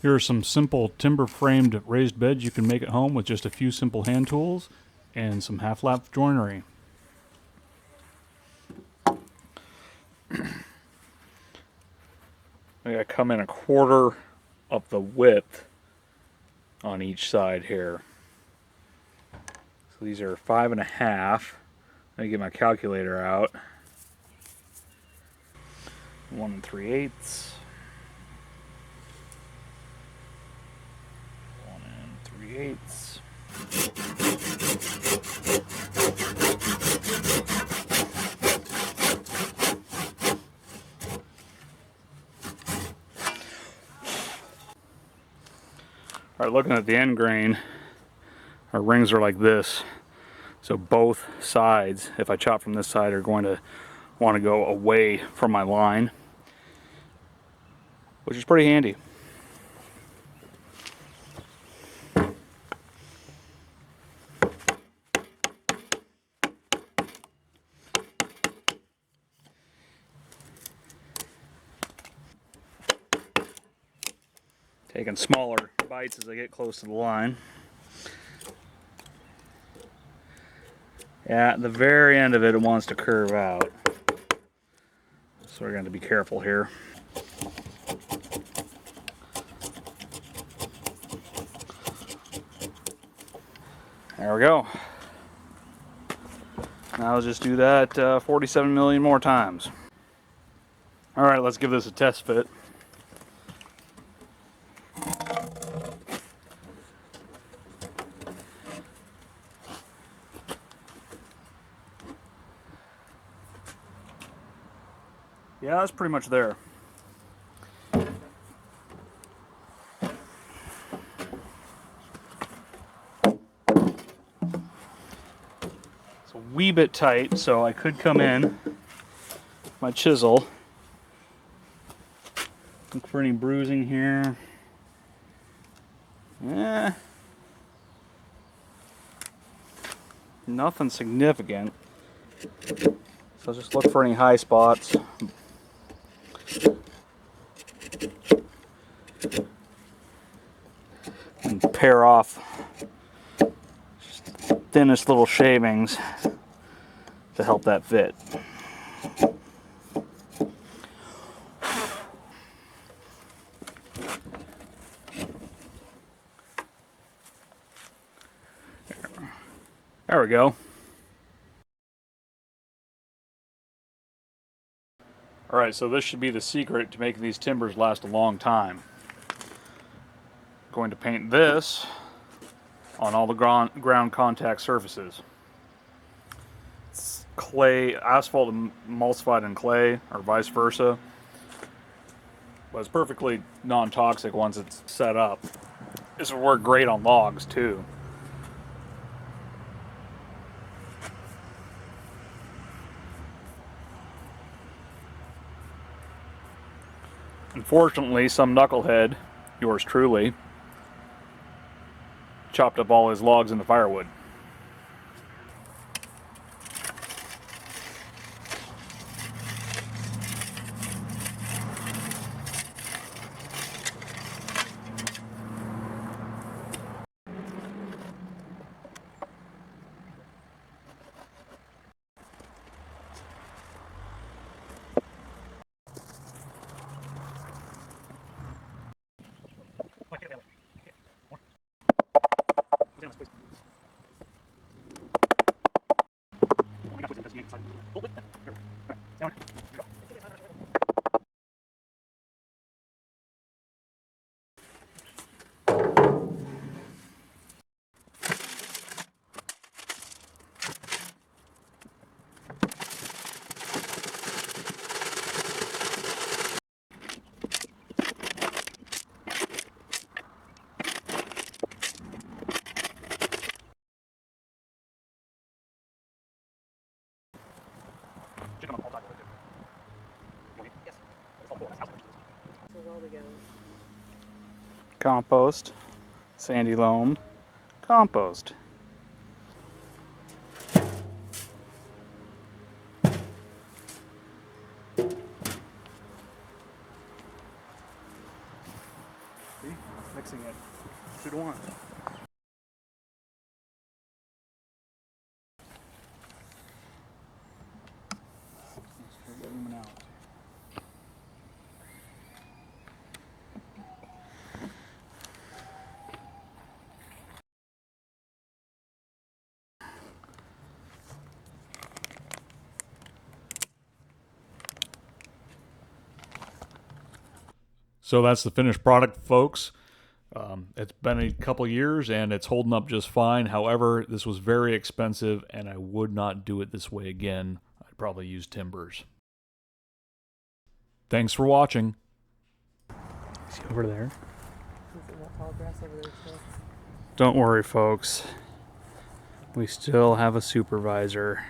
Here are some simple timber framed raised beds you can make at home with just a few simple hand tools and some half-lap joinery. I gotta come in a quarter of the width on each side here. So these are 5.5. Let me get my calculator out. 1 3/8. 1 3/8. All right, looking at the end grain, our rings are like this. So both sides, if I chop from this side, are going to want to go away from my line, which is pretty handy. Taking smaller bites as I get close to the line. Yeah, at the very end of it, it wants to curve out. So we're going to be careful here. There we go. Now I'll just do that 47 million more times. All right, let's give this a test fit. Yeah, that's pretty much there. It's a wee bit tight, so I could come in my chisel. Look for any bruising here. Yeah. Nothing significant. So just look for any high spots. And pare off just the thinnest little shavings to help that fit. There we go. Alright, so this should be the secret to making these timbers last a long time. I'm going to paint this on all the ground contact surfaces. It's clay, asphalt emulsified in clay, or vice versa. But it's perfectly non-toxic once it's set up. This would work great on logs too. Unfortunately, some knucklehead, yours truly, chopped up all his logs into firewood. Compost, sandy loam, compost. fixing it. Should want. Let's get them out. So that's the finished product, folks. It's been a couple years and it's holding up just fine. However, this was very expensive and I would not do it this way again. I'd probably use timbers. Thanks for watching. See over there? Don't worry, folks. We still have a supervisor.